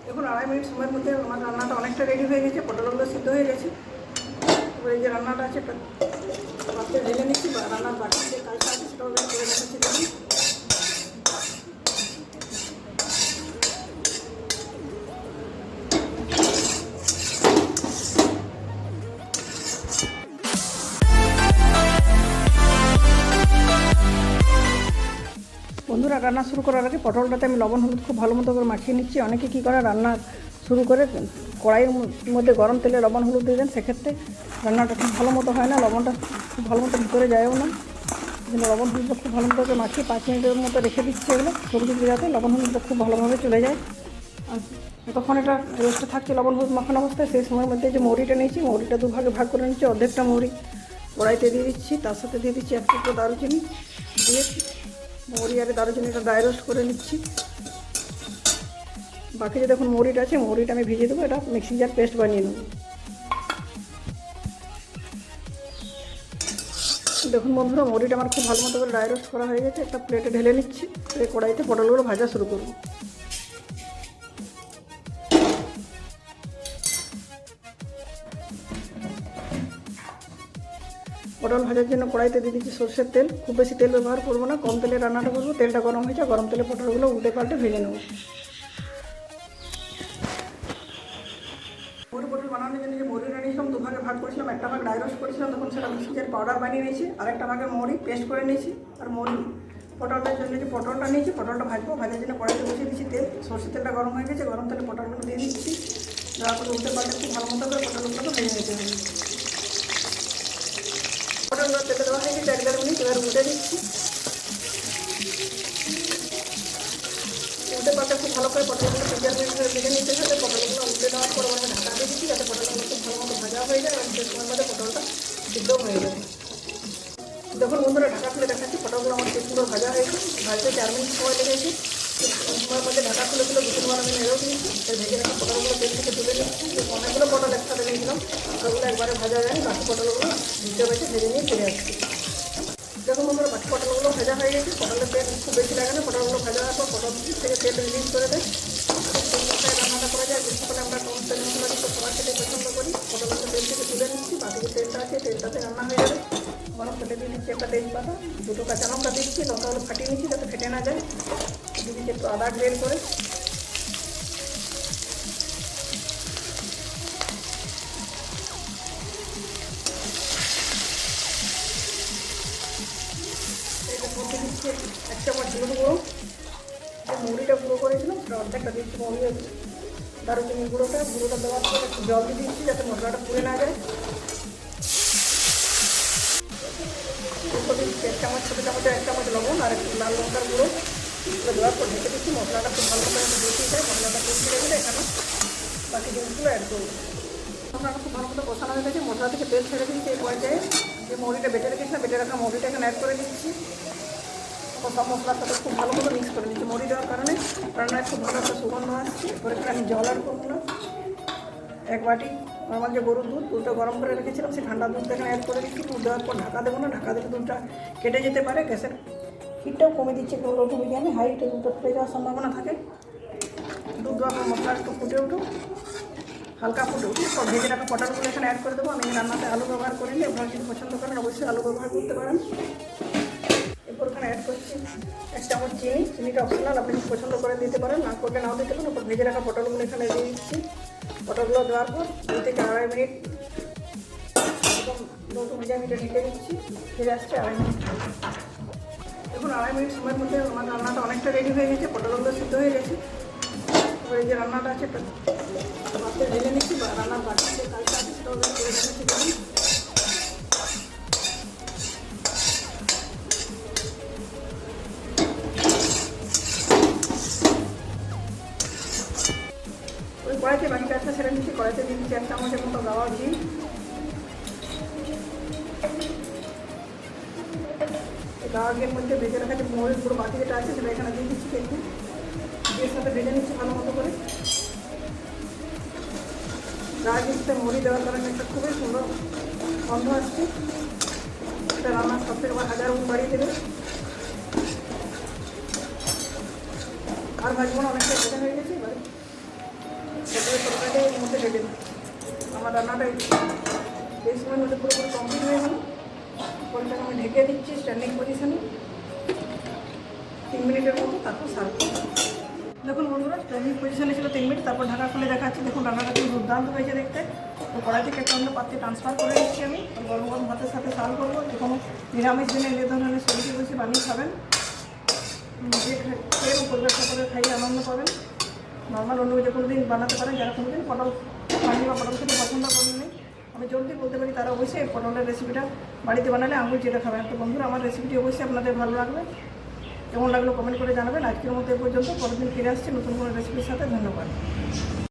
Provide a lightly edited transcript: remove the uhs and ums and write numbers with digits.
দেখুন 2.5 মিনিট সময়ের মধ্যে আমার রান্নাটা অনেকটা রেডি হয়ে গেছে, পটলগুলো সিদ্ধ হয়ে গেছে। এবার এই যে রান্নাটা আছে পাত্রে ঢেলে নিচ্ছি, বা রান্নার বাকি যে কাজটা আছে সেটাও করে দেখাচ্ছি। দেখুন বন্ধুরা, রান্না শুরু করার আগে পটলটাতে আমি লবণ হলুদ খুব ভালো মতো করে মাখিয়ে নিচ্ছি। অনেকে কী করে রান্না শুরু করে কড়াইয়ের মধ্যে গরম তেলে লবণ হলুদ দিয়ে দেন, সেক্ষেত্রে রান্নাটা খুব ভালো মতো হয় না, লবণটা খুব ভালো মতো ভিতরে যায়ও না। কিন্তু লবণ হলুদটা খুব ভালো মতো করে মাখিয়ে 5 মিনিটের মতো রেখে দিচ্ছি। এগুলো সবজিতে যাতে লবণ হলুদটা খুব ভালোভাবে চলে যায়। আর তখন এটা রেস্টে থাকছে লবণ হলুদ মাখানো অবস্থায়। সেই সময়ের মধ্যে যে মৌরিটা নিয়েছি, মৌরিটা দুভাগে ভাগ করে নিচ্ছি। অর্ধেকটা মৌরি কড়াইতে দিয়ে দিচ্ছি, তার সাথে দিয়ে দিচ্ছি 1 টুকরো দারুচিনি, দিয়ে মৌরি আর দারুচিনিটা ড্রাই রোস্ট করে নিচ্ছি। বাকি যে দেখুন মৌরিটা আছে, মৌরিটা আমি ভিজিয়ে দেবো, এটা মিক্সি জার পেস্ট বানিয়ে নেব। দেখুন বন্ধুরা, মৌরিটা আমার খুব ভালো মতো করে ড্রাই রোস্ট করা হয়ে গেছে। একটা প্লেটে ঢেলে নিচ্ছি, এই কড়াইতে পটলগুলো ভাজা শুরু করব। পটল ভাজার জন্য কড়াইতে দিয়ে দিচ্ছি সরষের তেল। খুব বেশি তেল ব্যবহার করবো না, কম তেলে রান্নাটা করবো। তেলটা গরম হয়েছে, গরম তেলে পটলগুলো উল্টে পাল্টে ভেজে নেব। পটল বানানোর জন্য যে মৌরিটা নিয়েছিলাম, দুভাগে ভাগ করেছিলাম। একটা ভাগ ড্রাই রোস্ট করেছিলাম, তখন সেটা মিক্সির পাউডার বানিয়ে নিয়েছি। আর একটা ভাগে মৌরি পেস্ট করে নিয়েছি। আর মৌরি পটলটার জন্য যে পটলটা নিয়েছি, পটলটা ভাজবো। ভাজার জন্য কড়াইতে বসিয়ে দিচ্ছি তেল। সরষের তেলটা গরম হয়ে গেছে, গরম তেলে পটলগুলো দিয়ে দিচ্ছি। দেওয়ার পরে উল্টে পাল্টে খুব ভালো মতো করে পটলগুলোকে ভেজে নিতে হবে। পটলগুলো তেলে দেওয়া হয়ে গেছে 1-1.5 মিনিট। এবার উল্টে দিচ্ছি। উল্টে পাল্টে খুব ভালো করে পটলগুলো 3-4 মিনিট ধরে ভেজে নিতে হবে। পটলগুলো উল্টে দেওয়ার পর আমি ঢাকা দিয়ে দিচ্ছি, যাতে পটলগুলো খুব ভালো মতো ভাজা হয়ে যায় এবং সেই সময়ের মধ্যে পটলটা সিদ্ধ হয়ে যাবে। দেখুন বন্ধুরা, ঢাকা খুলে দেখাচ্ছি, পটলগুলো আমার খুব সুন্দর ভাজা হয়েছে। ভাজতে 4 মিনিট সময় লেগেছে। সময়ের মধ্যে ঢাকা খুলে 2-3 আমি নেড়েও দিয়েছি। ভেজে রাখা পটলগুলো তেল থেকে তুলে নিচ্ছি। অনেকগুলো পটল একসাথে নিয়েছিলাম, ওগুলো একবারে ভাজা যায়। বাকি পটলগুলো ভিজে বেছে ভেজে নিয়ে ফিরে আসছি। দেখুন বন্ধুরা, বাকি পটলগুলো ভাজা হয়ে গেছে। পটলের তেল খুব বেশি লাগে না। পটলগুলো ভাজা হওয়ার পর পটল থেকে তেল রিলিজ করে দেয়। খুব সুন্দর রান্নাটা করা যায়। গ্রীষ্মকালে আমরা কম তেল মশলা দিতে সবার খেতে পছন্দ করি। পটলগুলো তেল থেকে তুলে নিচ্ছি। বাকি যে তেলটা আছে, তেলটাতে রান্না হয়ে যাবে। গরম তেলে দিয়ে দিচ্ছি একটা তেজপাতা, 2টো কাঁচা লঙ্কা দিচ্ছি। লঙ্কাগুলো ফাটিয়ে নিচ্ছি যাতে ফেটে না যায়। দিয়ে দিচ্ছি একটু আদা গ্রেড করে। মধ্যে দিচ্ছি 1 চামচ হলুদ গুঁড়ো। যে মৌরিটা গুঁড়ো করেছিলাম সেটা অর্ধেকটা দিচ্ছি। মৌরি দারুচিনি গুঁড়োটা দেওয়ার পর একটু জল দিয়ে দিচ্ছি যাতে মশলাটা পুড়ে না যায়। দিচ্ছি 1 চামচ, ছোটো চামচে 1 চামচ লবণ আর একটু লাল লঙ্কার গুঁড়ো। এগুলো দেওয়ার পর ঢেকে দিচ্ছি। মশলাটা খুব ভালো করে বসিয়ে যায়। মশলাটা কষিয়ে গেলে এখানে বাকি জিনিসগুলো অ্যাড করবো। মশলাটা খুব ভালো মতো কষানো হয়ে গেছে। মশলা থেকে তেল ছেড়ে দিচ্ছি। এই পর্যায়ে যে মৌরিটা বেটে রেখেছিলাম, বেটে রাখা মৌরিটা এখানে অ্যাড করে দিচ্ছি। সব মশলার সাথে খুব ভালো মতো মিক্স করে নিচ্ছি। মৌরি দেওয়ার কারণে রান্নায় খুব ভালো একটা সুগন্ধ আসছে। এরপরে আমি জল অ্যাড করবো না। 1 বাটি নর্মাল যে গরুর দুধটা গরম করে রেখেছিলাম, সেই ঠান্ডা দুধটা এখানে অ্যাড করে দিচ্ছি। দুধ দেওয়ার পর ঢাকা দেবো না, ঢাকা দিলে দুধটা কেটে যেতে পারে। গ্যাসের হিটটাও কমে দিচ্ছে, একটু লো টু মিডিয়ামে। হাই হিটে দুধটা ফুটে যাওয়ার সম্ভাবনা থাকে। দুধ দেওয়ার পর মশলা একটু ফুটে উঠুক, হালকা ফুটে উঠুক। পর ভেজে রাখা পটলগুলো এখানে অ্যাড করে দেবো। আমি রান্নাতে আলু ব্যবহার করিনি, আপনারা যদি পছন্দ করেন অবশ্যই আলু ব্যবহার করতে পারেন। এরপর এখানে অ্যাড করছি 1 চামচ চিনি। চিনিটা অপশনাল, আপনি যদি পছন্দ করে দিতে পারেন, না করলে নাও দিতে পারেন। ওপর ভেজে রাখা পটলগুলো এখানে দিয়ে দিচ্ছি। পটলগুলো দেওয়ার পর 2 থেকে 2.5 মিনিট একদম লো টু মিডিয়াম হিটে ঢেকে দিচ্ছি। ফিরে আসছে 2.5 মিনিট। দেখুন 2.5 মিনিট সময়ের মধ্যে আমার রান্নাটা অনেকটা রেডি হয়ে গেছে। পটলগুলো সিদ্ধ হয়ে গেছে। এবার এই যে রান্নাটা আছে পাত্রে ঢেলে নিচ্ছি, বা রান্নার বাকি যে কাজটা আছে সেটাও করে দেখাচ্ছি। দেখুন ওই কড়াইতে বাকি কাজটা ছেড়ে নিচ্ছি। কড়াইতে দিয়ে দিচ্ছি 1 চামচের মতো গাওয়া ঘি। গাওয়া ঘিয়ের মধ্যে ভেজে রাখা যে মৌরির গুঁড়ো বাকি যেটা আছে সেটা এখানে দিয়ে দিচ্ছি। একটু ঘিয়ের সাথে ভেজে নিচ্ছি ভালো মতো করে। গাওয়া ঘিতে মৌরি দেওয়ার কারণে একটা খুবই সুন্দর গন্ধ আসছে। এটা রান্নার সব থেকে 1000 গুণ বাড়িয়ে দেবে। আর ভাজবো না, অনেকটা ভাজা হয়ে গেছে। এবারে তরকারিটা এর মধ্যে ঢেলে দিই। আমার রান্নাটা এই সময়ের মধ্যে পুরোপুরি কমপ্লিট হয়ে গেল। পরিটাকে আমি ঢেকে দিচ্ছি স্ট্যান্ডিং পজিশনে 3 মিনিটের মতো, তারপর সার্ভ করবো। দেখুন বন্ধুরা, স্ট্যান্ডিং পজিশনে ছিল 3 মিনিট, তারপর ঢাকা খুলে দেখাচ্ছি। দেখুন রান্নাটা কিন্তু দুর্দান্ত হয়েছে দেখতে। তো কড়াই থেকে একটা অন্য পাত্রে ট্রান্সফার করে নিচ্ছি আমি। গরম গরম ভাতের সাথে সার্ভ করবো। যে কোনো নিরামিষ দিনে এ ধরনের সবজি বসে বানিয়ে খাবেন, নিজে খেয়ে পরিবেশন করে খাইয়ে আনন্দ পাবেন। নর্মাল অন্য যে কোনো দিন বানাতে পারেন, যারা কোনো দিন পটল খাননি বা পটল খেতে পছন্দ করেননি, আমি জলদি বলতে পারি তারা অবশ্যই এই পটলের রেসিপিটা বাড়িতে বানালে আঙুল যেটা খাবেন। তো বন্ধুরা, আমার রেসিপিটি অবশ্যই আপনাদের ভালো লাগবে। কেমন লাগলো কমেন্ট করে জানাবেন। আজকের মতো এ পর্যন্ত, পরের দিন ফিরে আসছি নতুন কোনো রেসিপির সাথে। ধন্যবাদ।